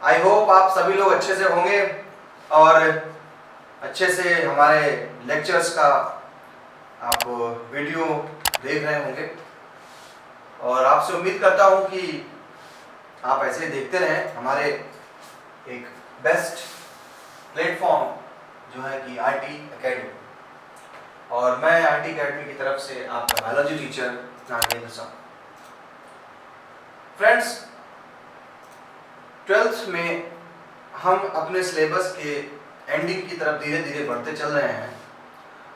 I hope आप सभी लोग अच्छे से होंगे और अच्छे से हमारे लेक्चर्स का आप वीडियो देख रहे होंगे और आपसे उम्मीद करता हूं कि आप ऐसे ही देखते रहें हमारे एक बेस्ट प्लेटफॉर्म जो है कि आरटी एकेडमी। और मैं आरटी एकेडमी की तरफ से आपका बायोलॉजी टीचर नागेंद्र साहब। फ्रेंड्स, 12th में हम अपने सिलेबस के एंडिंग की तरफ धीरे धीरे बढ़ते चल रहे हैं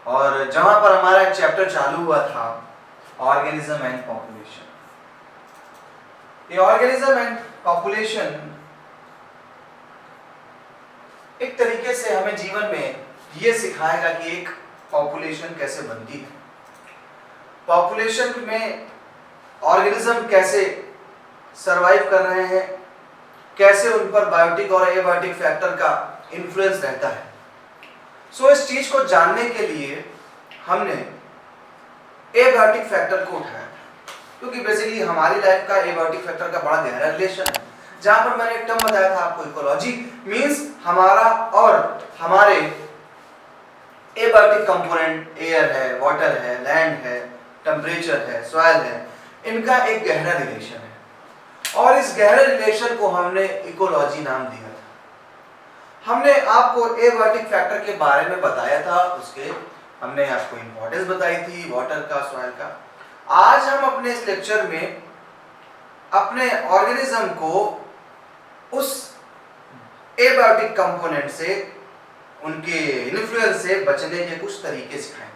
और जहां पर हमारा एक चैप्टर चालू हुआ था ऑर्गेनिज्म एंड पॉपुलेशन। ये ऑर्गेनिज्म एंड पॉपुलेशन एक तरीके से हमें जीवन में ये सिखाएगा कि एक पॉपुलेशन कैसे बनती है, पॉपुलेशन में ऑर्गेनिज्म कैसे सरवाइव कर रहे हैं, कैसे उन पर बायोटिक और एबायोटिक फैक्टर का इन्फ्लुएंस रहता है। सो इस चीज को जानने के लिए हमने एबायोटिक फैक्टर को उठाया क्योंकि बेसिकली हमारी लाइफ का एबायोटिक फैक्टर का बड़ा गहरा रिलेशन है। जहां पर मैंने एक टर्म बताया था आपको, इकोलॉजी मींस हमारा और हमारे एबायोटिक कंपोनेंट एयर है, वाटर है, लैंड है, टेम्परेचर है, सॉइल है, इनका एक गहरा रिलेशन है और इस गहरे रिलेशन को हमने इकोलॉजी नाम दिया था। हमने आपको एबायोटिक फैक्टर के बारे में बताया था, उसके हमने आपको इंपॉर्टेंस बताई थी वाटर का, सॉइल का। आज हम अपने इस लेक्चर में अपने ऑर्गेनिज्म को उस एबायोटिक कंपोनेंट से, उनके इन्फ्लुएंस से बचने के कुछ तरीके सिखाएंगे।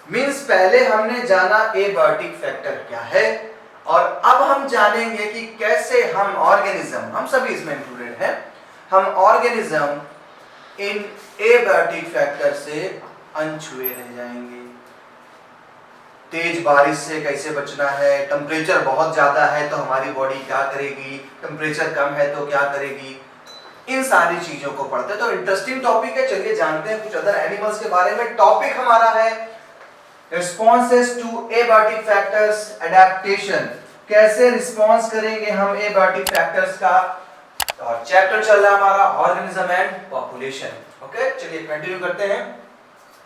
मींस पहले हमने जाना एबायोटिक फैक्टर क्या है और अब हम जानेंगे कि कैसे हम ऑर्गेनिज्म, हम सभी इसमें इंक्लूडेड हैं, हम ऑर्गेनिज्म इन एबायोटिक फैक्टर से अनछुए रह जाएंगे। तेज बारिश से कैसे बचना है, टेम्परेचर बहुत ज्यादा है तो हमारी बॉडी क्या करेगी, टेम्परेचर कम है तो क्या करेगी, इन सारी चीजों को पढ़ते हैं। तो इंटरेस्टिंग टॉपिक है, चलिए जानते हैं कुछ अदर एनिमल्स के बारे में। टॉपिक हमारा है responses to abiotic factors, adaptation, कैसे रिस्पॉन्स करेंगे हम एबायोटिक फैक्टर्स का। और चैप्टर चल रहा है हमारा ऑर्गेनिज्म एंड पॉपुलेशन। ओके, चलिए कंटिन्यू करते हैं।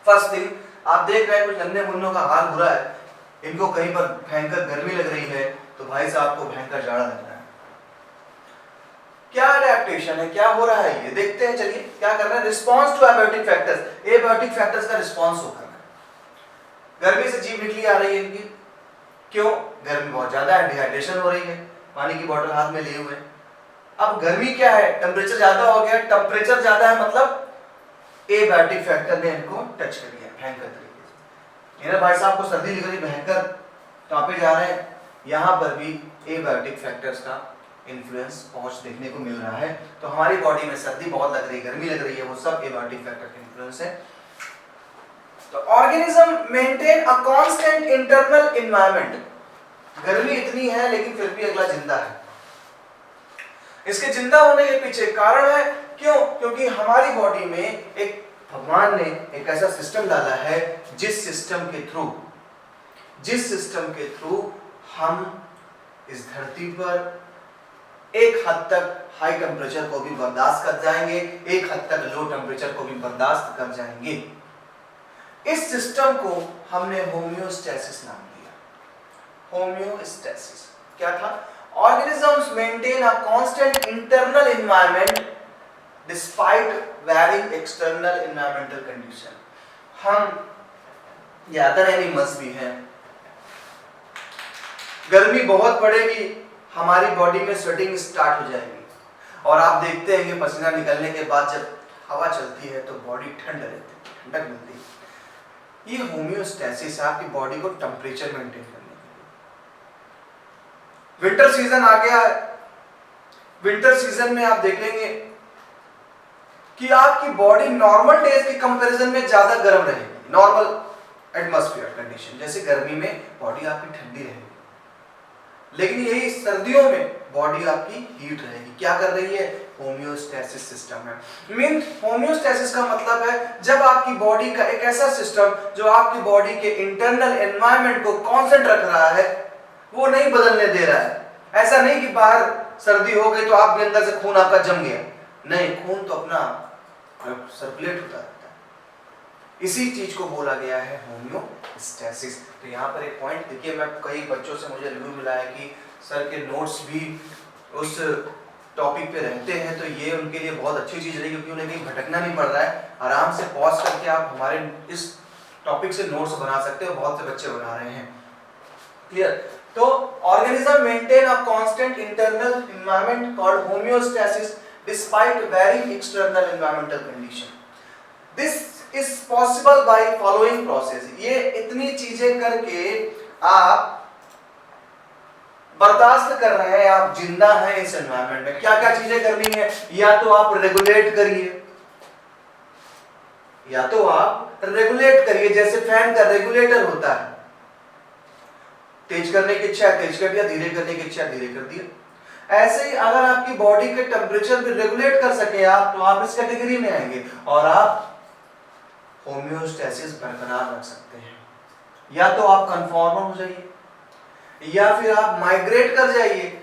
फर्स्ट थिंग, आप देख रहे हैं कुछ नन्हे मुन्नों का हाल बुरा है, इनको कहीं पर भयंकर गर्मी लग रही है तो भाई साहब को भयंकर जाड़ा लग रहा है। क्या एडेप्टेशन है, क्या हो रहा है ये देखते हैं। चलिए क्या कर रहे हैं, response to abiotic factors, abiotic factors का रिस्पॉन्स हो करना है। गर्मी से जीभ निकली आ रही है इनकी, क्यों, गर्मी बहुत ज्यादा है, डिहाइड्रेशन हो रही है, पानी की बोतल हाथ में लिए हुए। अब गर्मी क्या है, टेम्परेचर ज्यादा हो गया, टेम्परेचर ज्यादा है मतलब एबायोटिक फैक्टर ने इनको टच कर लिया भयंकर तरीके से। मेरे भाई साहब को सर्दी लग रही, भयंकर कांपे जा रहे हैं, यहाँ पर भी एबायोटिक फैक्टर्स का इन्फ्लुएंस पहुंच देखने को मिल रहा है। तो हमारी बॉडी में सर्दी बहुत लग रही है, गर्मी लग रही है, वो सब एबायोटिक फैक्टर का इन्फ्लुएंस है। तो organism maintain a constant internal environment. गर्मी इतनी है लेकिन फिर भी अगला जिंदा है। इसके जिंदा होने के पीछे कारण है, क्यों, क्योंकि हमारी बॉडी में एक भगवान ने एक ऐसा सिस्टम डाला है जिस सिस्टम के थ्रू हम इस धरती पर एक हद तक हाई टेम्परेचर को भी बर्दाश्त कर जाएंगे, एक हद तक लो टेम्परेचर को भी बर्दाश्त कर जाएंगे। इस सिस्टम को हमने होम्योस्टैसिस नाम दिया। होम्योस्टैसिस क्या था, organisms maintain a constant internal environment despite varying external environmental condition। हम या अदर एनिमल्स भी हैं, गर्मी बहुत पड़ेगी, हमारी बॉडी में स्वेटिंग स्टार्ट हो जाएगी और आप देखते हैं कि पसीना निकलने के बाद जब हवा चलती है तो बॉडी ठंड रहती है, ठंडक मिलती है। ये होम्योस्टैसिस है आपकी बॉडी को टेम्परेचर मेंटेन करने। विंटर सीजन आ गया है, विंटर सीजन में आप देखेंगे कि आपकी बॉडी नॉर्मल डेज की कंपैरिजन में ज्यादा गर्म रहेगी, नॉर्मल एटमॉस्फेयर कंडीशन, जैसे गर्मी में बॉडी आपकी ठंडी रहेगी, लेकिन यही सर्दियों में बॉडी आपकी हीट रहेगी। क्या कर रही है, होम्योस्टैसिस सिस्टम है। मीन होम्योस्टैसिस का मतलब है जब आपकी बॉडी का एक ऐसा सिस्टम जो आपकी बॉडी के इंटरनल एनवायरनमेंट को कांस्टेंट रख रहा है, वो नहीं बदलने दे रहा है। ऐसा नहीं कि बाहर सर्दी हो गई तो आप भी अंदर से खून आपका जम गया, नहीं, खून तो अपना सर्कुलेट होता रहता है। इसी चीज को बोला गया है होम्योस्टैसिस। तो यहाँ पर एक पॉइंट देखिए, मैं कई बच्चों से मुझे रिव्यू मिला है कि सर के नोट्स भी उस टॉपिक पे रहते हैं, तो ये उनके लिए बहुत अच्छी चीज रही, क्योंकि उन्हें कहीं भटकना नहीं पड़ रहा है। आराम से पॉज करके आप हमारे इस टॉपिक से नोट्स बना सकते हो, बहुत से बच्चे बना रहे हैं। क्लियर? तो organism maintain a constant internal environment called homeostasis despite varying external environmental condition. This is possible by following process. ये इतनी चीजें करके आप बर्दाश्त कर रहे हैं, आप जिंदा हैं इस एनवायरनमेंट में। क्या क्या चीजें करनी है? या तो आप रेगुलेट करिए, या तो आप रेगुलेट करिए, जैसे फैन का रेगुलेटर होता है, तेज करने की इच्छा है तेज कर दिया, धीरे करने की इच्छा है धीरे कर दिया। ऐसे ही अगर आपकी बॉडी के टेम्परेचर भी रेगुलेट कर सके आप, तो आप इस कैटेगरी में आएंगे और आप होम्योस्टैसिस बरकरार रख सकते हैं। या तो आप कन्फॉर्मर हो जाइए, या फिर आप माइग्रेट कर जाइए।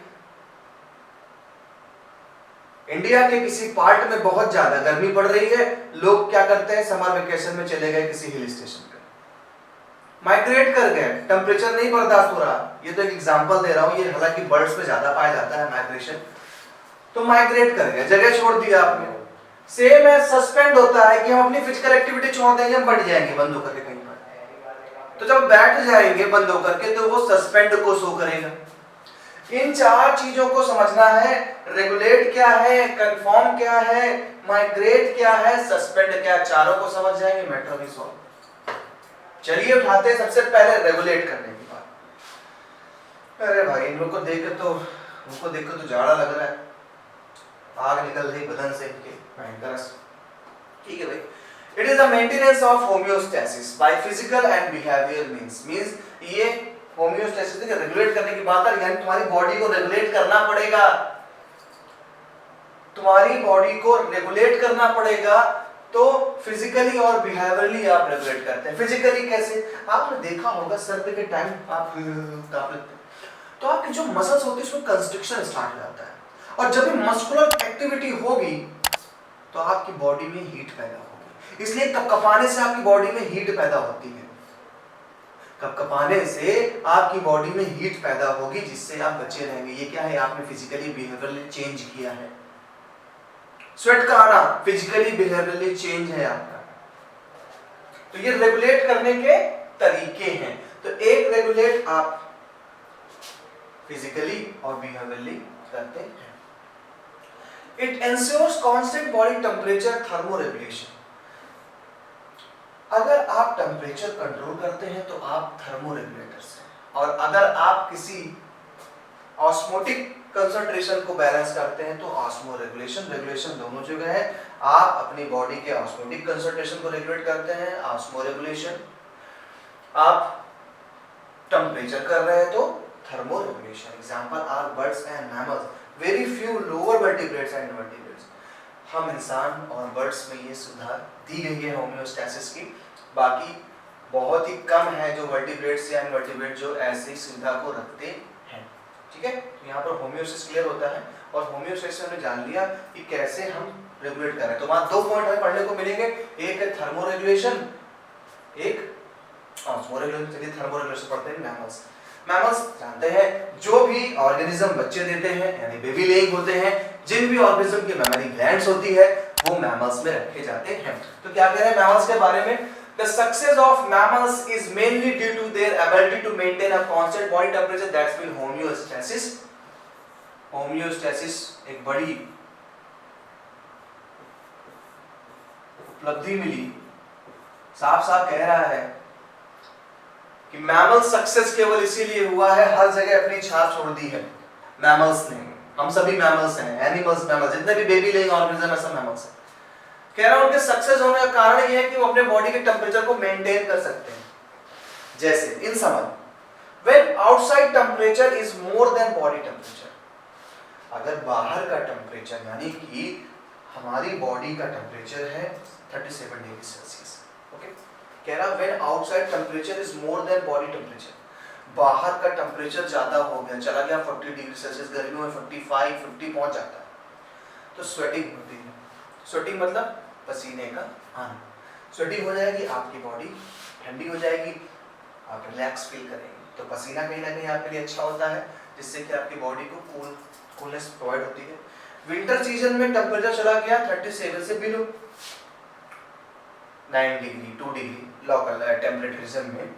इंडिया के किसी पार्ट में बहुत ज्यादा गर्मी पड़ रही है, लोग क्या करते हैं, समर वेकेशन में चले गए किसी हिल स्टेशन पे, माइग्रेट कर गए, टेम्परेचर नहीं बर्दाश्त हो रहा। ये तो एक एग्जांपल दे रहा हूं, ये हालांकि बर्ड्स में ज्यादा पाया जाता है माइग्रेशन। तो माइग्रेट कर गए, जगह छोड़ दिया आपने। सेम है, सस्पेंड होता है कि हम अपनी फिजिकल एक्टिविटी छोड़ देंगे, हम बैठ जाएंगे बंद होकर के कहीं पर। तो जब बैठ जाएंगे बंद होकर के, तो वो सस्पेंड को शो करेगा। इन चार चीजों को समझना है। रेगुलेट क्या है, कंफर्म क्या है, माइग्रेट क्या है, सस्पेंड क्या है, चारों को समझ जाएंगे, मैटर भी सॉल्व। चलिए उठाते हैं सबसे पहले रेगुलेट करने की बात। अरे भाई, इन लोग को देख के तो जाड़ा लग रहा है, आग निकल रही बदन से इनके, भयंकर। ठीक है भाई। It is the maintenance of homeostasis by physical and behaviour means ये होम्योस्टैसिस के रेगुलेट करने की बात है, यानी तुम्हारी बॉडी को रेगुलेट करना पड़ेगा, तुम्हारी बॉडी को रेगुलेट करना पड़ेगा। तो फिजिकली और बिहेवियरली आप रेगुलेट करते हैं। फिजिकली कैसे? आपने देखा होगा सर्दी के टाइम आप कांप लेते हैं, तो आपकी जो मसल्स होती है उसमें कंस्ट्रिक्शन स्टार्ट हो जाता है, और जब भी मस्कुलर एक्टिविटी होगी तो आपकी बॉडी में हीट पैदा होगी। इसलिए कपकपाने से आपकी बॉडी में हीट पैदा होती है, कपकपाने से आपकी बॉडी में हीट पैदा होगी, जिससे आप बचे रहेंगे। ये क्या है? आपने फिजिकली बिहेवियरली चेंज किया है। स्वेट का आना फिजिकली बिहेवियरली चेंज है आपका। तो ये रेगुलेट करने के तरीके हैं। तो एक रेगुलेट आप फिजिकली और बिहेवियरली करते हैं। It ensures constant body temperature thermo regulation. अगर आप टेम्परेचर कंट्रोल करते हैं तो आप थर्मो रेगुलेटर्स हैं, और अगर आप किसी ऑस्मोटिक कंसंट्रेशन को बैलेंस करते हैं तो ऑस्मो रेगुलेशन। रेगुलेशन दोनों जगह है। आप अपनी बॉडी के ऑस्मोटिक कंसंट्रेशन को रेगुलेट करते हैं, ऑस्मो रेगुलेशन। आप टेम्परेचर कर रहे हैं तो thermoregulation. Example are birds and mammals, very few lower vertebrates and invertebrates. हम इंसान और बर्ड्स में ये सुधार दी गई है होम्योस्टैसिस की। बाकी बहुत ही कम है जो वर्टिब्रेट्स या इनवर्टिब्रेट जो ऐसी सुविधा को रखते हैं। ठीक है, तो यहाँ पर होम्योस्टैसिस क्लियर होता है, और होम्योस्टैसिस हमने जान लिया कि कैसे हम रेगुलेट करें। तो वहाँ दो पॉइंट हमें पढ़ने को मिलेंगे, एक है थर्मो रेगुलेशन, एक ऑस्मो रेगुलेशन। चलिए थर्मो रेगुलेशन पढ़ते हैं। मैमल्स जानते हैं जो भी ऑर्गेनिज्म बच्चे देते हैं, यानी बेबी लेइंग होते हैं, जिन भी ऑर्गेनिज्म की मैमरी ग्लैंड्स होती है वो मैमल्स में रखे जाते हैं। तो क्या कह रहे हैं मैमल्स के बारे में? The success of mammals is mainly due to their ability to maintain a constant body temperature, that's been homeostasis. Homeostasis एक बड़ी उपलब्धि मिली, साफ साफ कह रहा है कि मैमल सक्सेस केवल इसीलिए हुआ है, हर जगह अपनी छाप छोड़ दी है मैमल्स ने। हम सभी मैमल्स हैं, एनिमल्स, मैमल्स, जितने भी बेबी लेइंग ऑर्गेनिज्म है सब मैमल्स हैं। कह रहा हूं उनके सक्सेस होने का कारण यह है कि वो अपने बॉडी के टेम्परेचर को मेंटेन कर सकते हैं। जैसे in summer, when outside temperature is more than body temperature, अगर बाहर का टेम्परेचर यानी कि हमारी बॉडी का टेम्परेचर है 37 डिग्री सेल्सियस, ओके, कह रहा when outside temperature is more than body temperature, बाहर का टेम्परेचर ज़्यादा हो गया, चला गया 40 डिग्री सेल्सियस, गर्मियों में 45, 50 पहुंच जाता है, तो स्वेटिंग होती है। स्वेटिंग मतलब पसीने का आना। स्वेटिंग हो जाएगी, आपकी बॉडी ठंडी हो जाएगी, आप रिलैक्स फील करेंगे। तो पसीना कहीं ना कहीं आपके लिए अच्छा होता है, जिससे कि आपकी बॉडी को कूलनेस प्रोवाइड होती है। विंटर सीजन में टेम्परेचर चला गया 37 से below 9 degree 2 degree local temperate region में।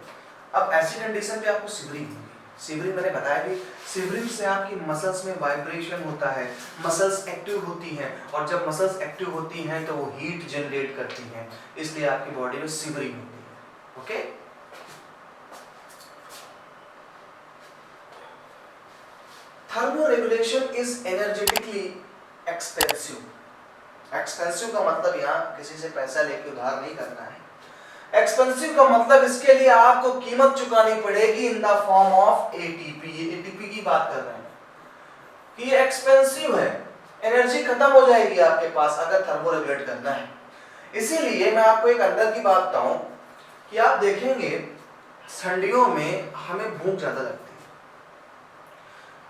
अब ऐसी कंडीशन पे आपको शिवरिंग होगी। शिवरिंग मैंने बताया कि शिवरिंग से आपकी मसल्स में वाइब्रेशन होता है, मसल्स एक्टिव होती हैं, और जब मसल्स एक्टिव होती हैं तो वो हीट जनरेट करती हैं, इसलिए आपकी बॉडी में शिवरिंग होती है। Okay, thermoregulation is energetically expensive. Expensive का मतलब यहाँ किसी से पैसा लेके उधार नहीं करना है। एक्सपेंसिव का मतलब इसके लिए आपको कीमत चुकानी पड़ेगी in the form of ATP. ये एटीपी की बात कर रहे हैं कि ये एक्सपेंसिव है, एनर्जी खत्म हो जाएगी आपके पास अगर थर्मोरेगुलेट करना है। इसीलिए मैं आपको एक अंदर की बात बताऊं कि आप देखेंगे ठंडियों में हमें भूख ज्यादा लगती है,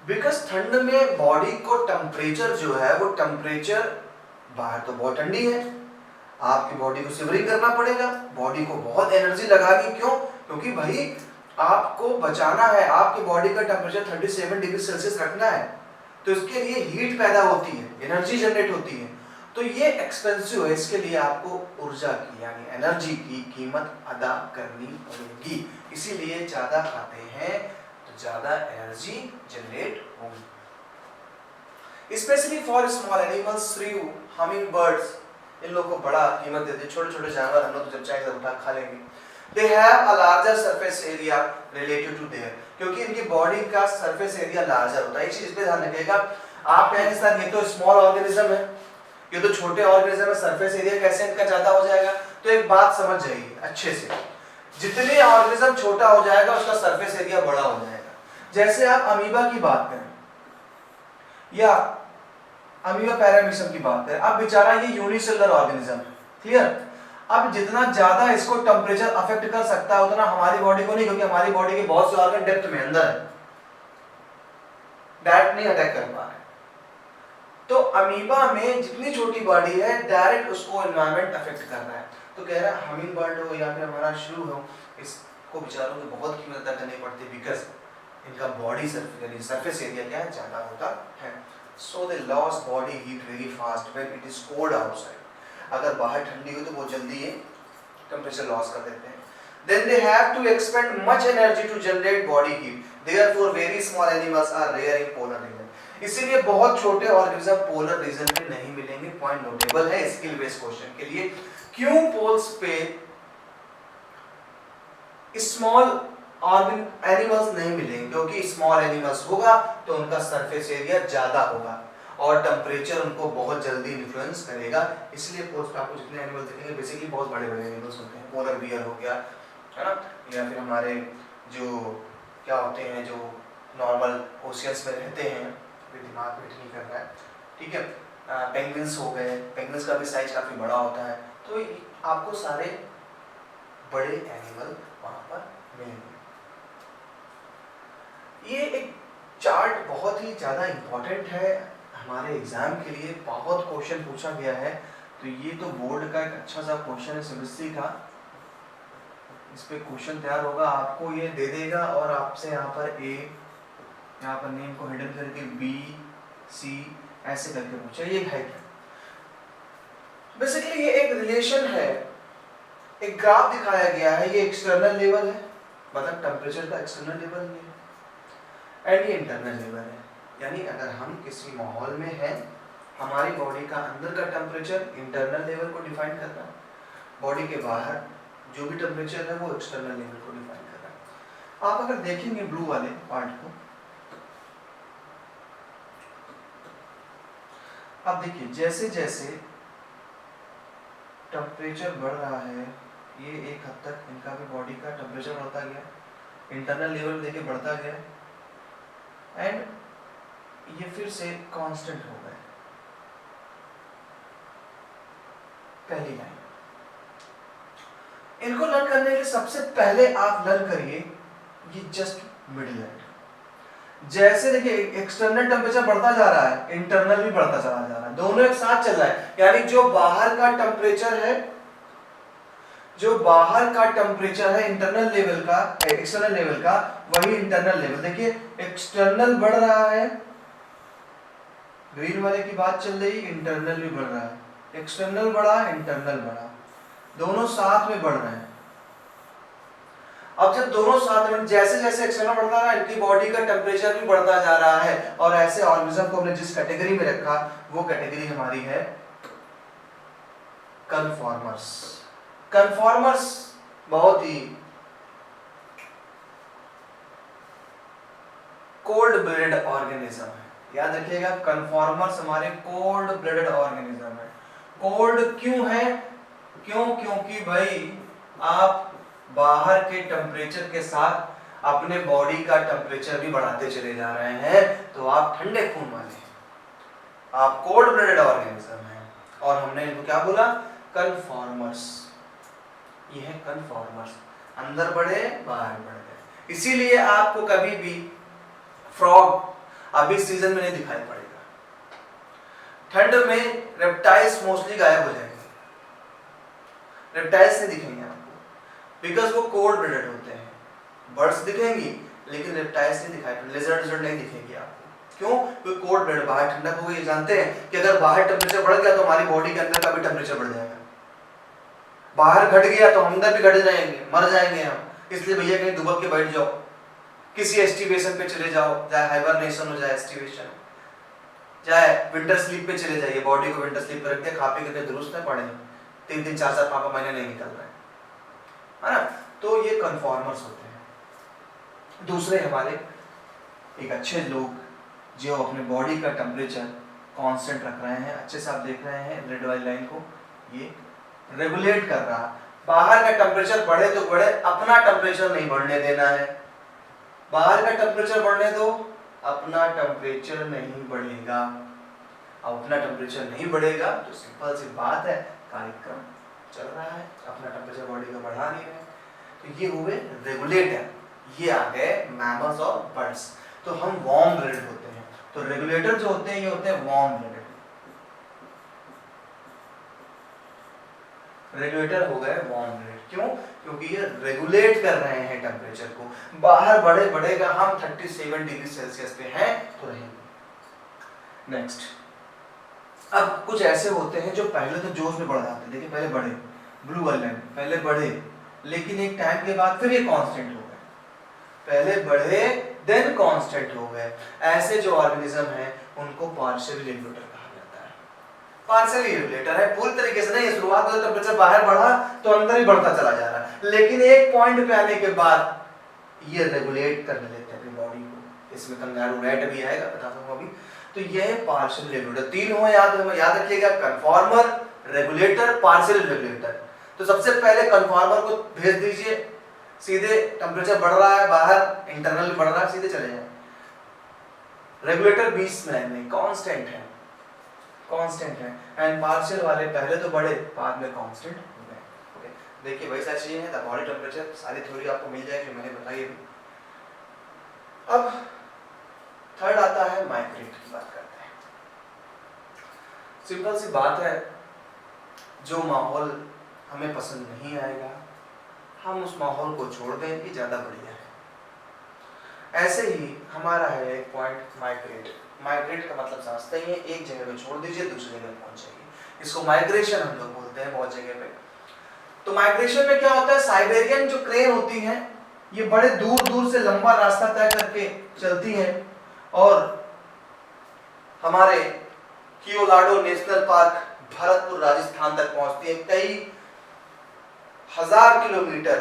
बिकॉज ठंड में बॉडी को टेम्परेचर जो है वो टेम्परेचर, बाहर तो बहुत ठंडी है, आपकी बॉडी को शिवरिंग करना पड़ेगा, बॉडी को बहुत एनर्जी लगानी। क्यों? क्योंकि भाई आपको बचाना है, आपकी बॉडी का टेम्परेचर 37 डिग्री सेल्सियस रखना है, तो इसके लिए हीट पैदा होती है, एनर्जी जनरेट होती है। तो ये एक्सपेंसिव है, इसके लिए आपको ऊर्जा की यानी एनर्जी की कीमत अदा करनी पड़ेगी। इसीलिए ज्यादा खाते हैं तो ज्यादा एनर्जी जनरेट होगी। Specially for small animals, shrew, hummingbirds, इन लोगों को बड़ा कीमत देते हैं। छोटे छोटे जानवर हम लोग तो जब चाहे उठा खा लेंगे। They have a larger surface area related to their, क्योंकि इनकी बॉडी का सरफेस एरिया लार्जर होता है। एक चीज पे ध्यान रखिएगा, आप कहेंगे सर ये तो स्मॉल ऑर्गेनिज्म है, ये तो छोटे ऑर्गेनिज्म है, सरफेस एरिया कैसे इनका ज्यादा हो जाएगा? तो एक बात समझ जाइए अच्छे से, जितने ऑर्गेनिज्म छोटा हो जाएगा उसका सरफेस एरिया बड़ा हो जाएगा। जैसे आप अमीबा की बात करें या अमीबा पैरामीशियम की बात करें, अब बेचारा ये यूनिसेलुलर ऑर्गेनिज्म है, क्लियर? अब जितना ज्यादा इसको टेम्परेचर अफेक्ट कर सकता है उतना हमारी बॉडी को नहीं, क्योंकि हमारी बॉडी के बहुत से ऑर्गन डेप्थ में अंदर है, डायरेक्ट नहीं अटैक कर पा रहे। तो अमीबा में जितनी छोटी बॉडी है डायरेक्ट उसको एनवायरनमेंट अफेक्ट कर रहा है। तो कह रहा है हमिंग बर्ड हो या फिर हमारा श्रू हो, इसको बेचारों को बहुत कीमत अदा करनी पड़ती है, बिकॉज इनका बॉडी सरफेस एरिया क्या है, ज्यादा होता है। So they lost body heat very fast when it is cold outside. अगर बाहर ठंडी हो तो बहुत जल्दी ये टेम्परेचर लॉस कर देते हैं। Then they have to expend much energy to generate body heat. Therefore, very small animals are rare in polar region. इसीलिए बहुत छोटे ऑर्गेनिज्म पोलर रीजन में नहीं मिलेंगे। पॉइंट नोटेबल है स्किल बेस्ड क्वेश्चन के लिए। क्यों पोल्स पे स्मॉल एनिमल्स नहीं मिलेंगे? क्योंकि स्मॉल एनिमल्स होगा तो उनका सरफेस एरिया ज्यादा होगा और टेम्परेचर उनको बहुत जल्दी इन्फ्लुएंस करेगा। इसलिए पोल्स पे आपको जितने एनिमल दिखेंगे बेसिकली बहुत बड़े बड़े एनिमल्स होते हैं। पोलर बियर हो गया, है ना, या फिर हमारे जो क्या होते हैं जो नॉर्मल ओशियंस में रहते हैं, अभी दिमाग में नहीं कर रहा है, ठीक है, पेंगुइन्स हो गए, पेंगुइन्स का भी साइज काफी बड़ा होता है। तो आपको सारे बड़े एनिमल वहां पर मिलेंगे। ये एक चार्ट बहुत ही ज़्यादा इम्पोर्टेंट है हमारे एग्जाम के लिए, बहुत क्वेश्चन पूछा गया है। तो ये तो बोर्ड का एक अच्छा सा क्वेश्चन है सेमेस्ट्री का, इस पे क्वेश्चन तैयार होगा, आपको ये दे देगा और आपसे यहाँ पर ए, यहाँ पर नेम को हिडन करके बी सी ऐसे करके पूछा। ये है क्या? बेसिकली ये एक रिलेशन है, एक ग्राफ दिखाया गया है। ये एक्सटर्नल लेवल है, मतलब टेम्परेचर का एक्सटर्नल लेवल ये है, एंड ये इंटरनल लेवल है। यानी अगर हम किसी माहौल में हैं, हमारी बॉडी का अंदर का टेम्परेचर इंटरनल लेवल को डिफाइन कर रहा है, बॉडी के बाहर जो भी टेम्परेचर है वो एक्सटर्नल लेवल को डिफाइन कर रहा है। आप अगर देखेंगे ब्लू वाले पार्ट को, अब देखिए जैसे जैसे टेम्परेचर बढ़ रहा है, ये एक हद तक इनका भी बॉडी का टेम्परेचर बढ़ता गया, इंटरनल लेवल देखिए बढ़ता गया, एंड ये फिर से कांस्टेंट हो गए। पहली लाइन इनको लर्न करने के लिए सबसे पहले आप लर्न करिए ये जस्ट मिडलैंड। जैसे देखिए एक्सटर्नल टेम्परेचर बढ़ता जा रहा है, इंटरनल भी बढ़ता चला जा रहा है, दोनों एक साथ चल रहा है। यानी जो बाहर का टेम्परेचर है, जो बाहर का टेम्परेचर है इंटरनल लेवल का, एक्सटर्नल लेवल का, वही इंटरनल लेवल। देखिए एक्सटर्नल बढ़ रहा है, ग्रीन वाले की बात चल रही, इंटरनल भी बढ़ रहा है, एक्सटर्नल बढ़ा, इंटरनल बढ़ा, दोनों साथ में बढ़ रहे हैं। अब जब दोनों साथ में, जैसे जैसे एक्सटर्नल बढ़ता रहा, इनकी बॉडी का टेम्परेचर भी बढ़ता जा रहा है। और ऐसे ऑर्गेनिज्म को हमने जिस कैटेगरी में रखा, वो कैटेगरी हमारी है कन्फॉर्मर्स। कन्फॉर्मर्स बहुत ही कोल्ड ब्लडेड ऑर्गेनिज्म है। याद रखिएगा, कन्फॉर्मर्स हमारे कोल्ड ब्लडेड ऑर्गेनिज्म है। कोल्ड क्यों है? क्योंकि भाई आप बाहर के टेम्परेचर के साथ अपने बॉडी का टेम्परेचर भी बढ़ाते चले जा रहे हैं, तो आप ठंडे खून वाले हैं, आप कोल्ड ब्लडेड ऑर्गेनिज्म हैं। और हमने इनको क्या बोला? कन्फॉर्मर्स। ये है कन्फॉर्मर्स, अंदर बढ़े बाहर बढ़ गए। इसीलिए आपको कभी भी फ्रॉग अभी सीजन में नहीं दिखाई पड़ेगा। ठंड में रेप्टाइल्स मोस्टली गायब हो जाएंगे, रेप्टाइल्स नहीं दिखेंगे आपको, बिकॉज वो कोल्ड ब्लडेड होते हैं। बर्ड्स दिखेंगी लेकिन रेप्टाइल्स नहीं दिखाई पड़ेंगे, लिजर्ड नहीं दिखेंगी आपको। क्यों? क्योंकि कोल्ड ब्लडेड, बाहर ठंडक हो गई। जानते हैं कि अगर बाहर टेम्परेचर बढ़ गया तो हमारी बॉडी के अंदर का भी टेम्परेचर बढ़ जाएगा। बाहर घट गया तो अंदर भी घट जाएंगे, मर जाएंगे हम। इसलिए भैया कहीं दुबक के बैठ जाओ, किसी एस्टिवेशन पे चले जाओ, चाहे हाइबरनेशन हो, जाए एस्टिवेशन, चाहे विंटर स्लीप पे चले जाइए, बॉडी को विंटर स्लीप पे रख के खा पी करके दुरुस्त है पड़े, 3-3, 4-4, 5 महीने नहीं निकल रहे है ना। तो ये कन्फॉर्मर्स होते हैं। दूसरे हमारे एक अच्छे लोग जो अपने बॉडी का टेम्परेचर कांस्टेंट रख रहे हैं, अच्छे से आप देख रहे हैं रेड वाली लाइन को, ये रेगुलेट कर रहा। बाहर का टेम्परेचर बढ़े तो बढ़े, अपना टेम्परेचर नहीं बढ़ने देना है। बाहर का टेम्परेचर बढ़ने दो, अपना टेम्परेचर नहीं बढ़ेगा। अब अपना टेम्परेचर नहीं बढ़ेगा तो सिंपल सी बात है, कार्यक्रम चल रहा है, अपना टेम्परेचर बॉडी का बढ़ा नहीं रहे। तो ये हुए रेगुलेटर। ये आ गए मैमल्स और बर्ड्स। तो हम वार्म ब्लडेड होते हैं। तो रेगुलेटर जो होते हैं ये होते हैं वार्म ब्लडेड। रेगुलेटर हो गए वार्म ब्लडेड। क्यों? क्योंकि ये रेगुलेट कर रहे हैं टेम्परेचर को। बाहर बढ़ेगा, हम 37 डिग्री सेल्सियस पे हैं तो रहेंगे। नेक्स्ट, अब कुछ ऐसे होते हैं जो पहले तो जोश में बढ़ जाते हैं। देखिए पहले बढ़े, ब्लू वाले लाइन पहले बढ़े, लेकिन एक टाइम के बाद फिर ये कांस्टेंट हो गए। पहले बढ़े देन कांस्टेंट हो गए। ऐसे जो ऑर्गेनिज्म है उनको पार्शियल रेगुलेटर कहा जाता है। पार्शियल रेगुलेटर है, पूरी तरीके से नहीं। शुरुआत में टेम्परेचर बाहर बढ़ा तो अंदर ही बढ़ता चला जा रहा है, लेकिन एक पॉइंट पे आने के बाद ये रेगुलेट करने लगते हैं अपनी बॉडी को। इसमें कंगारू रैट भी आएगा, बता दूंगा अभी। तो ये है पार्शियल रेगुलेटर। तीन हो याद रखिएगा, कन्फॉर्मर, रेगुलेटर, पार्शियल रेगुलेटर। तो सबसे पहले कन्फॉर्मर को भेज दीजिए, सीधे टेम्परेचर बढ़ रहा है बाहर, इंटरनल बढ़ रहा है, सीधे चले जाए। रेगुलेटर 20 में नहीं, कांस्टेंट है, कांस्टेंट है। एंड पार्शियल वाले पहले तो बढ़े, बाद में कांस्टेंट हो गए। ओके, देखिए वैसा चाहिए है, बॉडी टेम्परेचर सारी थ्योरी आपको मिल जाएगी, मैंने बताई अभी। अब थर्ड आता है माइग्रेट की बात करते हैं। सिंपल सी बात है, जो माहौल हमें पसंद नहीं आएगा हम उस माहौल को छोड़ दें, ये ज़्यादा बढ़िया है। ऐसे ही हमारा है एक पॉइंट माइग्रेट। माइग्रेट का मतलब समझते ही हैं, एक जगह पे छोड़ दीजिए दूसरी जगह पहुंच जाइए। इसको माइग्रेशन हम लोग बोलते हैं बहुत जगह पे। तो माइग्रेशन में क्या होता है, साइबेरियन जो क्रेन होती हैं ये बड़े दूर दूर से लंबा रास्ता तय करके चलती हैं और हमारे कियोलाडो नेशनल पार्क भरतपुर राजस्थान तक पहुंचती है। कई हजार किलोमीटर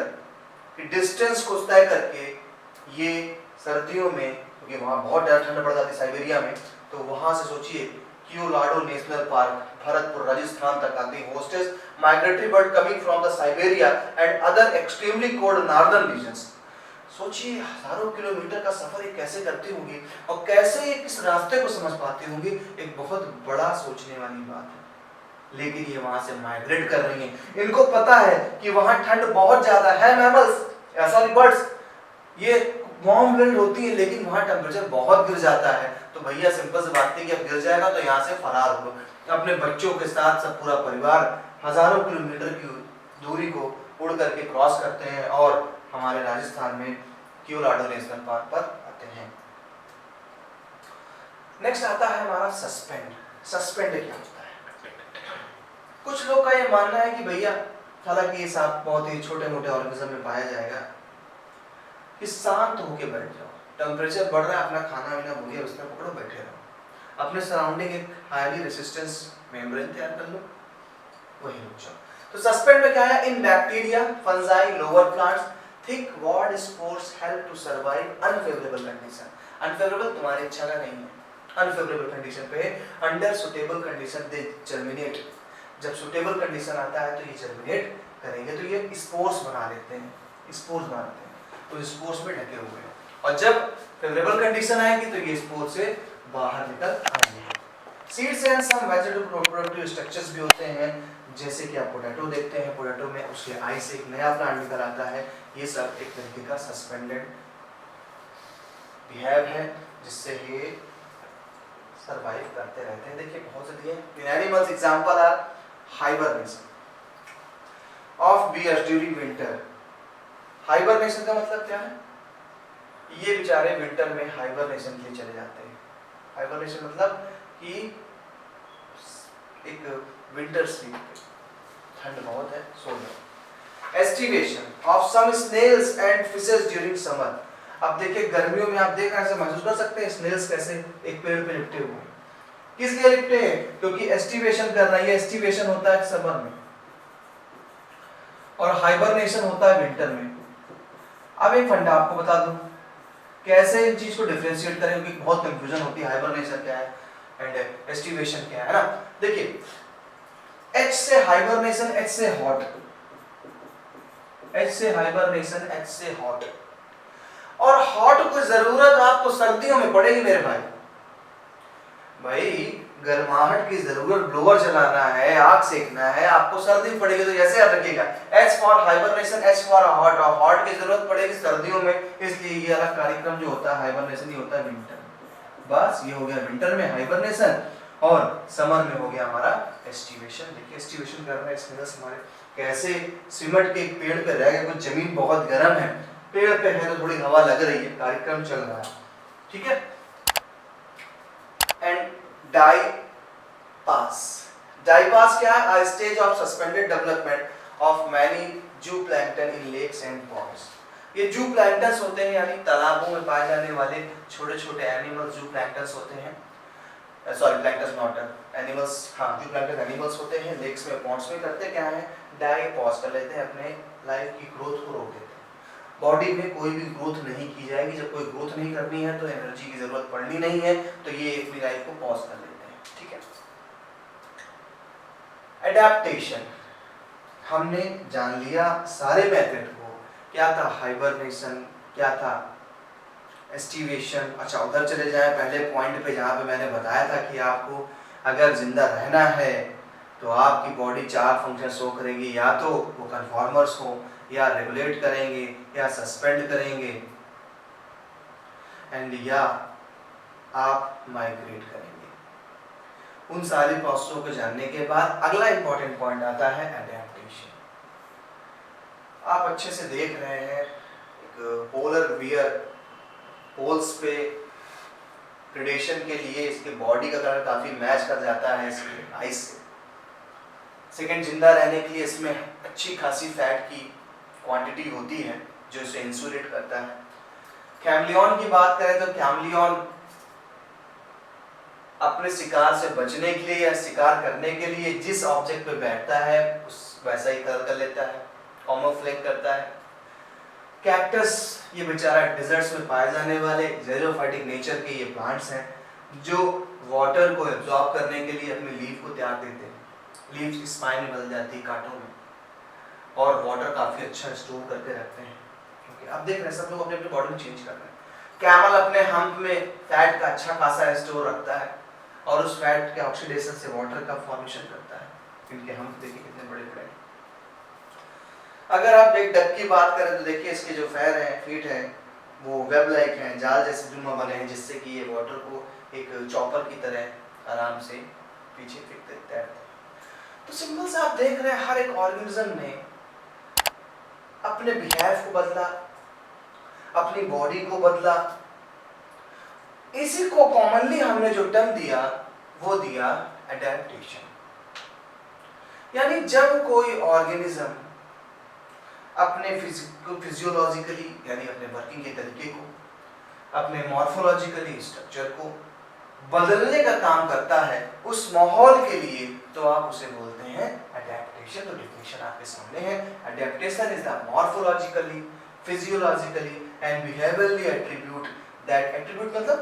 की डिस्टेंस को तय करके ये सर्दियों में, क्योंकि वहां बहुत ज्यादा ठंड पड़ जाती है साइबेरिया में, तो वहां से सोचिए कियोलाडो नेशनल पार्क भरतपुर राजस्थान तक आती है। Hosts migratory bird coming from the Siberia and other extremely cold northern regions. सोचिए हजारों किलोमीटर का सफर ये कैसे करती होंगी और कैसे ये किस रास्ते को समझ पाती होंगी, एक बहुत बड़ा सोचने वाली बात है। लेकिन ये वहां से माइग्रेट कर रही हैं। इनको पता है कि वहां ठंड बहुत ज्यादा है। मैमल्स, सॉरी बर्ड्स, ये वार्म ब्लड होती है लेकिन वहाँ टेम्परेचर बहुत गिर जाता है, तो भैया सिंपल सी बात है कि अब गिर जाएगा तो यहाँ से फरार हो लो। अपने बच्चों के साथ सब पूरा परिवार हजारों किलोमीटर की दूरी को उड़ करके क्रॉस करते हैं और हमारे राजस्थान में क्योलाडो नेशनल पार्क पर आते हैं। नेक्स्ट आता है हमारा सस्पेंड। सस्पेंड क्या होता है? कुछ लोग का ये मानना है कि भैया, हालांकि ये सांप बहुत ही छोटे मोटे ऑर्गेनिज्म में पाया जाएगा, कि शांत होके बैठ जाओ, टेम्परेचर बढ़ रहा है, अपना खाना वाना बोलिए बिस्तर पकड़ो, बैठे रहो, अपने सराउंडिंग एक हाईली रेसिस्टेंस मेम्ब्रेन तैयार कर लो, वही रुक जाओ। तो सस्पेंड में क्या है? In bacteria, fungi, lower plants, thick walled spores help to survive unfavourable condition. Unfavourable तुम्हारी इच्छा का नहीं है, अनफेवरेबल कंडीशन पे under suitable condition they germinate. जब सुटेबल कंडीशन आता है तो ये जर्मिनेट करेंगे, तो ये स्पोर्स बना लेते हैं, स्पोर्स बनाते हैं, तो स्पोर्स में ढके हुए हैं, और जब फेवरेबल कंडीशन आएगी तो ये स्पोर्स से बाहर निकल आएंगे। Seeds and some vegetable reproductive structures भी होते हैं, जैसे कि आप पोटैटो देखते हैं, पोटैटो में उसके आई से एक नया प्लांट निकल आता है, ये सब एक तरीके का सस्पेंडेड बिहेव है, जिससे ये सरवाइव करते रहते हैं। देखिए बहुत से दिए इन animals example are hibernation of bears during winter. Hibernation का मतलब क्या है? ये बेचारे विंटर में हाइबरनेशन के लिए चले जाते हैं। हाइबरनेशन मतलब कि एक विंटर स्लीप, ठंड बहुत है, सो जाओ। Aestivation of some snails and fishes during summer. अब देखिए गर्मियों में आप देख ऐसे महसूस कर सकते हैं स्नेल्स कैसे एक पेड़ पे लिपटे हुए हैं। किस लिए लिपटे हैं? क्योंकि एस्टिवेशन कर रही है। एस्टिवेशन होता है समर में और हाइबरनेशन होता है विंटर में। अब एक फंडा आपको बता दूं, कैसे इन चीज को डिफरेंशिएट करें, क्योंकि बहुत कंफ्यूजन होती है हाइबरनेशन क्या है एंड एस्टिवेशन क्या है ना। देखिए एच से हाइबरनेशन, एच से हॉट, एच से हाइबरनेशन, एच से हॉट, और हॉट को जरूरत आपको सर्दियों में पड़ेगी मेरे भाई। भाई गर्माहट की जरूरत, ब्लोअर चलाना है, आग सेकना है, आपको सर्दी में पड़ेगी, तो ऐसे याद रखिएगा H for hibernation, H for hot, और हॉट की जरूरत पड़ेगी सर्दियों में, इसलिए ये वाला कार्यक्रम जो होता है हाइबरनेशन, ये होता है विंटर में। बस ये हो गया विंटर में हाइबरनेशन, और समर में हो गया हमारा एस्टिवेशन। देखिए एस्टिवेशन कर रहे हैं स्नेल्स हमारे, कैसे सिमट के एक पेड़ पे रह गए, कुछ जमीन बहुत गर्म है, पेड़ पे है तो थोड़ी हवा लग रही है, कार्यक्रम चल रहा है, ठीक है। एंड डाइपास, डाइपास क्या है? A stage of suspended development of many zooplankton in lakes and ponds. ये जूप्लैंक्टन्स होते हैं, यानी तालाबों में पाए जाने वाले छोटे छोटे एनिमल्स जूप्लैंक्टन्स होते हैं। सॉरी प्लैंक्टन्स नॉट एनिमल्स, हाँ जूप्लैंक्टन एनिमल्स होते हैं। लेक्स में पॉन्ड्स में करते क्या है? डाइपॉज कर लेते हैं, अपने लाइफ की ग्रोथ को रोक देते हैं। बॉडी में कोई भी ग्रोथ नहीं की जाएगी, जब कोई ग्रोथ नहीं करनी है तो एनर्जी की जरूरत पड़नी नहीं है, तो ये अपनी लाइफ को पॉज कर लेते हैं, ठीक है। एडेप्टेशन, हमने जान लिया सारे मेथड को, क्या था हाइबरनेशन, क्या था एस्टिवेशन। अच्छा उधर चले जाए पहले पॉइंट पे, जहाँ पे मैंने बताया था कि आपको अगर जिंदा रहना है तो आपकी बॉडी 4 फंक्शन शो करेगी, या तो वो कन्फॉर्मर्स हो, या रेगुलेट करेंगे, या सस्पेंड करेंगे, एंड या आप माइग्रेट करेंगे। उन सारी प्रोसेसों को जानने के बाद अगला इंपॉर्टेंट पॉइंट आता है एडेप्टेशन। आप अच्छे से देख रहे हैं एक पोलर बियर पोल्स पे प्रेडेशन के लिए इसके बॉडी का कलर काफी मैच कर जाता है इसके आइस से। सेकंड, जिंदा रहने के लिए इसमें अच्छी खासी फैट की क्वांटिटी होती है जो इसे इंसुलेट करता है। कैमलियन की बात करें तो कैमलियन अपने शिकार से बचने के लिए या शिकार करने के लिए जिस ऑब्जेक्ट पे बैठता है उस वैसा ही कलर कर लेता है, कैमोफ्लेज करता है। कैक्टस, ये बेचारा डेजर्ट्स में पाए जाने वाले जेरोफाइटिक नेचर के ये प्लांट्स हैं जो वाटर को एब्जॉर्ब करने के लिए अपने लीफ को त्याग देते हैं। लीफ स्पाइन में बदल जाती है कांटों में, और वाटर काफी अच्छा स्टोर करके रखते हैं। क्योंकि अब देख रहे हैं सब लोग अपने अपने बॉडी में चेंज कर रहे हैं। कैमल अपने हम्प में फैट का अच्छा खासा स्टोर रखता है, और उस फैट के ऑक्सीडेशन से वाटर का फॉर्मेशन करता है। इनके हम्प देखिए कितने बड़े बड़े। अगर आप एक डक की बात करें तो देखिए इसके जो पैर हैं, फीट हैं, वो वेब लाइक हैं, जाल जैसे जुम्मा बने हैं जिससे कि ये वाटर को एक चॉपर की तरह आराम से पीछे फेंकते तैरते हैं। तो सिंपल से आप देख रहे हैं हर एक ऑर्गेनिज्म ने अपने बिहेव को बदला, अपनी बॉडी को बदला। इसी को कॉमनली हमने जो टर्म दिया वो दिया एडेप्टेशन। यानी जब कोई ऑर्गेनिज्म अपने फिजियोलॉजिकली यानी अपने वर्किंग के तरीके को, अपने मॉर्फोलॉजिकली स्ट्रक्चर को बदलने का काम करता है उस माहौल के लिए, तो आप उसे बोलते हैं एडेप्टेशन। तो डेफिनेशन आपके सामने है, adaptation is the morphologically, physiologically and behaviourally attribute that, attribute मतलब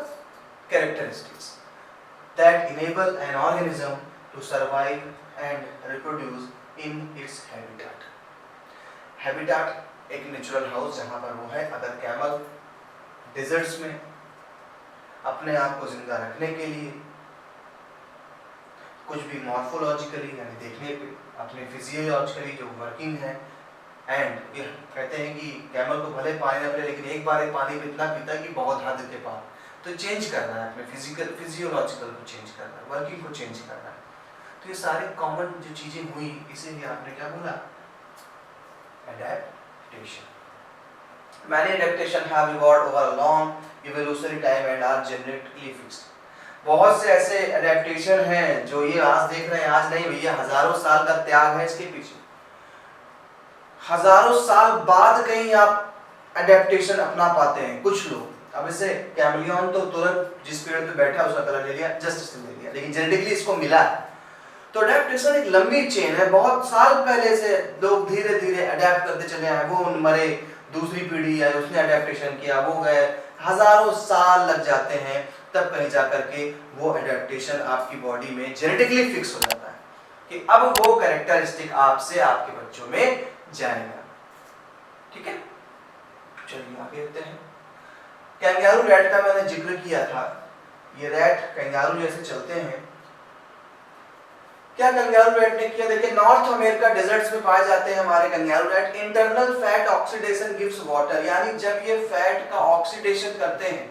characteristics, that enable an organism to survive and reproduce in its habitat. Habitat एक नेचुरल हाउस जहाँ पर वो है। अगर कैमल डेजर्ट्स में अपने आप को जिंदा रखने के लिए कुछ भी मॉर्फोलॉजिकली यानी देखने पे, अपने फिजियोलॉजिकली जो वर्किंग है, एंड ये कहते हैं कि कैमल को भले पानी ना पिले लेकिन एक बार एक पानी में इतना पीता कि बहुत हद के पार, तो चेंज करना है अपने फिजिकल फिजियोलॉजिकल को चेंज करना है, वर्किंग को चेंज करना है। तो ये सारी कॉमन जो चीजें हुई, इसीलिए आपने क्या बोला, adaptation. Many adaptation have evolved over a long evolutionary time and are genetically fixed. बहुत से ऐसे एडेप्टेशन हैं जो ये आज देख रहे हैं, आज नहीं भैया, हजारों साल का त्याग है इसके पीछे। हजारों साल बाद कहीं आप एडेप्टेशन अपना पाते हैं कुछ लोग। अब इसे कैमलियन तो तुरंत जिस पेड़ पे बैठा उसका कलर ले लिया, जस्ट इसने ले लिया, लेकिन जेनेटिकली इसको मिला है। तो अडेप्टेशन एक लंबी चेन है, बहुत साल पहले से लोग धीरे धीरे अडेप्ट करते चले आए। वो मरे, दूसरी पीढ़ी आई, उसने अडेप्टेशन किया, वो गए, हजारों साल लग जाते हैं, तब कहीं जाकर के वो अडेप्टेशन आपकी बॉडी में जेनेटिकली फिक्स हो जाता है कि अब वो कैरेक्टरिस्टिक आपसे आपके बच्चों में जाएगा। ठीक है, चलिए आगे देखते हैं। कैंगारू रैट का मैंने जिक्र किया था। ये रैट कैंगारू जैसे चलते हैं। क्या कैंगारू रैट ने किया, देखिए नॉर्थ अमेरिका डेजर्ट्स में पाए जाते हैं हमारे kangaroo rat. Internal fat oxidation gives water, यानी जब ये फैट का ऑक्सीडेशन करते हैं,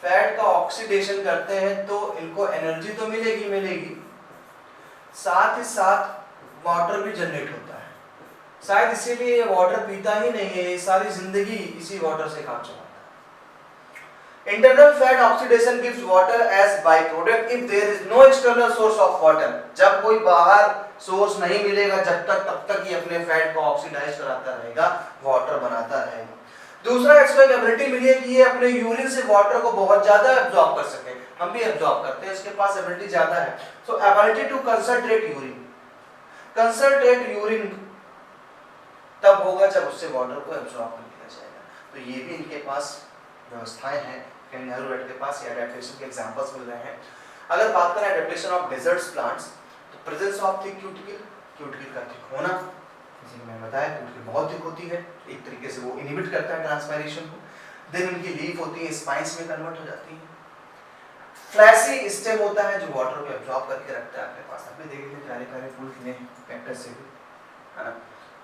फैट का ऑक्सीडेशन करते हैं तो इनको एनर्जी तो मिलेगी मिलेगी, साथ ही साथ वाटर भी जनरेट होता है। शायद इसीलिए ये वाटर पीता ही नहीं है, ये सारी जिंदगी इसी वाटर से काम चलाता है। Internal fat oxidation gives water as byproduct if there is no external source of water. जब कोई बाहर सोर्स नहीं मिलेगा जब तक, तब तक ये अपने फैट को ऑक्सीडाइज कराता रहेगा, वाटर बनाता रहेगा। दूसरा, इसको एक एबिलिटी मिली है कि ये अपने यूरिन से वाटर को बहुत ज्यादा एब्जॉर्ब कर सके। हम भी एब्जॉर्ब करते हैं, इसके पास एबिलिटी ज्यादा है। So ability to concentrate urine, concentrate urine तब होगा जब उससे वाटर को एब्जॉर्ब कर लिया जाएगा। तो ये भी इनके पास व्यवस्थाएं हैं कैंगारू रैट के पास। ये एडेप्टेशन के एग्जांपल्स मिल रहे हैं। अगर बात करें एडेप्टेशन ऑफ डेजर्ट्स प्लांट्स, तो presence of thick cuticle, cuticle का थिक होना, जैसे कि मैंने बताया क्यूटिकल बहुत थिक होती है, एक तरीके से वो इनहिबिट करता है ट्रांसपायरेशन को। देन उनकी लीफ होती है, स्पाइन्स में कन्वर्ट हो जाती है। फ्लैसी स्टेम होता है जो वाटर को एब्जॉर्ब करके रखता है अपने पास। आपने देखे थे प्यारे प्यारे फूल खिले कैक्टस से भी, है ना।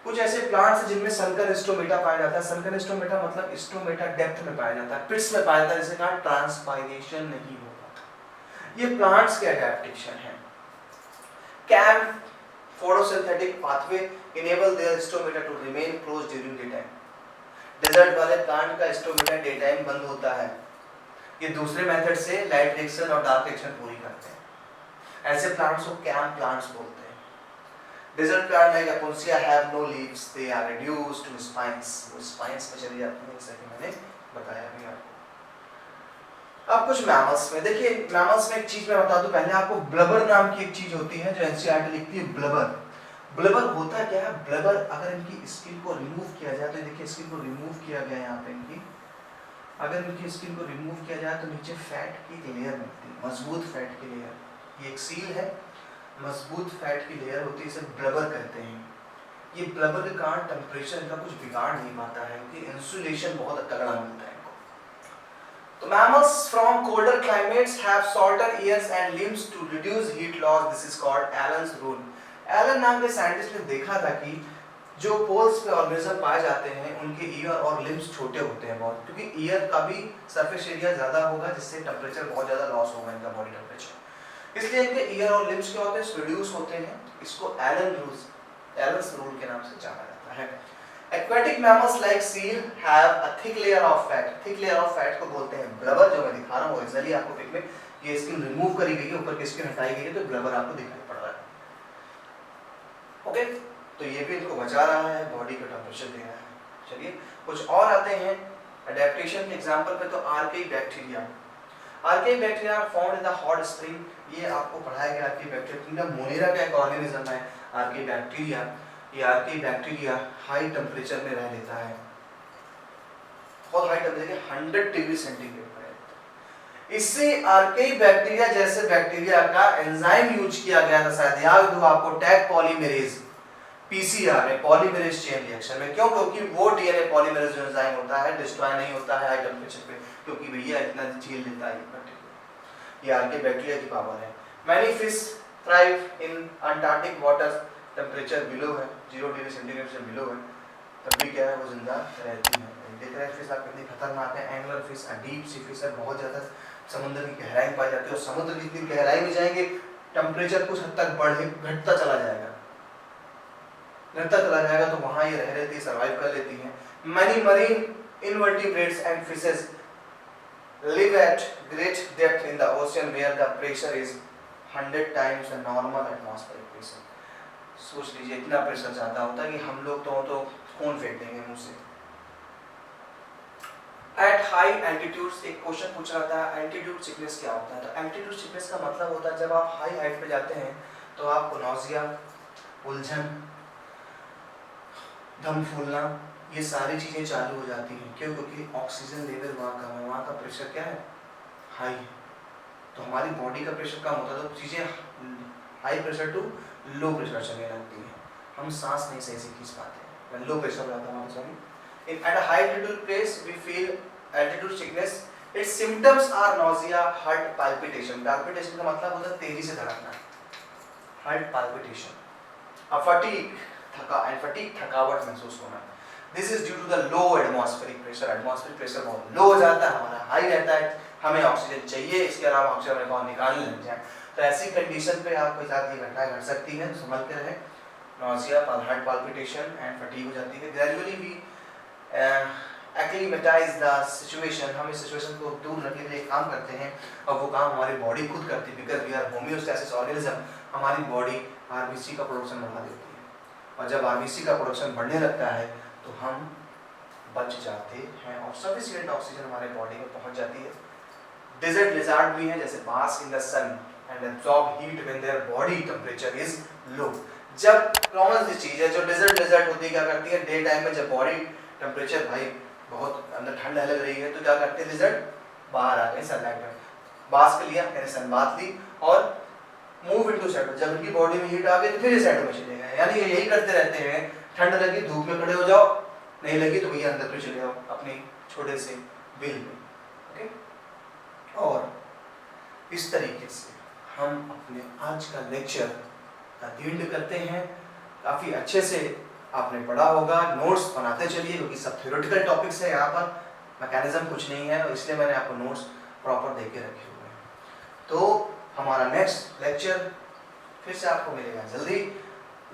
कुछ ऐसे प्लांट्स हैं जिनमें सनकन स्टोमेटा पाया जाता है। सनकन स्टोमेटा मतलब स्टोमेटा डेप्थ में पाया जाता है, पिट्स में पाया जाता है, जिसके कारण ट्रांसपायरेशन नहीं होगा। ये प्लांट्स के एडेप्टेशन है। CAM photosynthetic pathway enable their stomata to remain close during day time. Desert वाले प्लांट का स्टोमेटा डे टाइम बंद होता है। ये दूसरे मेथड से लाइट रिएक्शन और डार्क रिएक्शन पूरी करते हैं। ऐसे प्लांट्स को कैम प्लांट्स बोलते हैं। Desert plant like Aponcia have no leaves, they are reduced to spines. वो spines में चली जाती हैं, जैसा कि मैंने बताया अभी आपको। अब कुछ मैमल्स में देखिए, मैमल्स में एक चीज मैं बता दूं पहले आपको। ब्लबर नाम की एक चीज होती है जो एनसीईआरटी लिखती है, ब्लबर। ब्लबर होता क्या है? ब्लबर अगर इनकी स्किन को रिमूव किया जाए, तो देखिए स्किन को रिमूव किया गया यहाँ पे इनकी, अगर इनकी स्किन को रिमूव किया जाए तो नीचे फैट की एक लेयर मिलती है, मजबूत फैट की लेयर। ये एक सील है, मजबूत फैट की लेयर होती है, इसे ब्लबर कहते हैं। ये ब्लबर के कारण टेम्परेचर इनका कुछ बिगाड़ नहीं पाता है, इनकी इंसुलेशन बहुत तगड़ा मिलता है इनको। तो mammals from colder climates have shorter ears and limbs to reduce heat loss, this is called Allen's rule. Allen नाम के साइंटिस्ट ने देखा था कि जो पोल्स पे ऑर्गेनिज्म पाए जाते हैं उनके ईयर और लिम्स छोटे होते हैं बहुत, क्योंकि ईयर का भी सरफेस एरिया ज़्यादा होगा जिससे टेम्परेचर बहुत ज़्यादा लॉस होगा इनका बॉडी टेम्परेचर, इसलिए इनके ईयर और लिम्स क्या होते हैं, स्वेड्यूस होते हैं। इसको एलन्स रूल के नाम से जाना जाता है। Aquatic mammals like seal have a thick layer of fat, thick layer of fat को बोलते हैं ब्लबर, जो मैं दिखा रहा हूँ ओरिजिनली आपको पिक में ये स्किन रिमूव करी गई है, ऊपर की स्किन हटाई गई है, तो ब्लबर आपको दिखाई पड़ रहा है। ओके, तो ये भी इनको बचा रहा है, बॉडी का टेम्परेचर दे रहा है। चलिए कुछ और आते हैं एडेप्टेशन के एग्जांपल पे, तो archaic bacteria. Archaic bacteria are found in the hot spring, ये आपको पढ़ाया गया आर्किक बैक्टीरिया मोनेरा का एक ऑर्गेनिज्म है आर्किक बैक्टीरिया। ये आर्किक बैक्टीरिया हाई टेम्परेचर में रह लेता है, बहुत हाई टेम्परेचर 100 डिग्री सेंटीग्रेड पर। इससे आर्किक बैक्टीरिया जैसे बैक्टीरिया का एंजाइम यूज किया गया था, शायद याद हो आपको, टैग पॉलीमरेज, पीसीआर है, पॉलीमरेज चेन रिएक्शन में। क्यों? क्योंकि वो डीएनए पॉलीमरेज जो एंजाइम होता है डिस्ट्रॉय नहीं होता है हाई टेम्परेचर पे, क्योंकि भैया इतना झेल लेता है ये आर्किक बैक्टीरिया की पावर है। Many fish thrive in Antarctic water, temperature below है, 0 डिग्री सेंटीग्रेड से बिलो है, तब भी क्या है वो जिंदा रहती है। देख रहे हैं फिश आप कितनी खतरनाक है, angler fish deep sea fish है, बहुत ज़्यादा समुद्र की गहराई में पाई जाती है, और समुद्र की जितनी गहराई में जाएंगे टेम्परेचर कुछ हद तक घटता चला जाएगा, तो वहाँ ये रह लेती है, सर्वाइव कर लेती हैं। Many marine invertebrates and fishes live at great depth in the ocean where the pressure is 100 times the normal atmospheric pressure। सोच लीजिए इतना प्रेशर ज़्यादा होता है कि हम लोग तो खून फेंक देंगे मुंह से। At high altitudes, एक क्वेश्चन पूछ रहा था एल्टीट्यूड सिकनेस क्या होता है, तो एल्टीट्यूड सिकनेस का मतलब होता है जब आप हाई हाइट पे जाते हैं तो आपको नौजिया, उलझन, दम फूलना, ये सारी चीज़ें चालू हो जाती हैं। क्यों? क्योंकि ऑक्सीजन लेवल वहाँ कम है, वहाँ का प्रेशर क्या है, हाई है, तो हमारी बॉडी का प्रेशर कम होता है, तो चीज़ें high pressure to low pressure चलने लगती हैं, हम सांस नहीं सही से खींच पाते हैं, लो प्रेशर रहता है हमारा। Sorry, at a high altitude place we feel altitude sickness, its symptoms are nausea, heart palpitation, palpitation का मतलब होता है तेजी से धड़कना, हार्ट पाल्पिटेशन, फटीग, थकावट महसूस होना। This is due to the low atmospheric pressure, atmospheric pressure बहुत लो हो जाता है, हमारा हाई रहता है, हमें ऑक्सीजन चाहिए, इसके अलावा ऑक्सीजन हमें कौन निकालने लग जाए, तो ऐसी कंडीशन पे आपके साथ ये घटना घट सकती है, समझ के रहें। Nausea, heart palpitation and fatigue हो जाती है। Gradually we acclimatise the situation, हम इस सिचुएशन को दूर रखने के लिए काम करते हैं, और वो काम हमारी बॉडी खुद करती है, because we are homeostasis organism, हमारी बॉडी आरबीसी का प्रोडक्शन बढ़ा देती है, और जब आरबीसी का प्रोडक्शन बढ़ने लगता है तो हम बच जाते हैं और सफिशिएंट ऑक्सीजन हमारे बॉडी में पहुंच जाती है। डेजर्ट लिजार्ड भी हैं जैसे bask in the sun and absorb heat when their body temperature is low. जब कॉमन सी चीज है जो डेजर्ट होती है, क्या करती है, डे टाइम में जब बॉडी टेम्परेचर भाई बहुत अंदर ठंड लग रही है, तो क्या करते हैं लिजर्ड बाहर आ गए सनलाइट में, बास्क लिया यानी सनबाथ ली और मूव इनटू शैडो, जब इनकी बॉडी में हीट आ गई तो फिर ये शैडो में चले गए, यानी ये यही करते रहते हैं, ठंड लगी धूप में खड़े हो जाओ, नहीं लगी तो भैया अंदर पे चले जाओ अपने छोटे से बिल में। ओके, और इस तरीके से हम अपने आज का लेक्चर का एंड करते हैं। काफ़ी अच्छे से आपने पढ़ा होगा, नोट्स बनाते चलिए क्योंकि सब थ्योरेटिकल टॉपिक्स है, यहाँ पर मैकेनिज्म कुछ नहीं है, और इसलिए मैंने आपको नोट्स प्रॉपर दे के रखे हुए हैं। तो हमारा नेक्स्ट लेक्चर फिर से आपको मिलेगा जल्दी,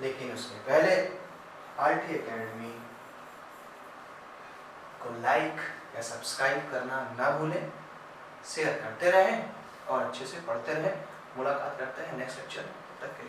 लेकिन उसके पहले आरटी एकेडमी को लाइक या सब्सक्राइब करना ना भूलें, शेयर करते रहें और अच्छे से पढ़ते रहें। मुलाकात करते हैं नेक्स्ट लेक्चर, तक के लिए।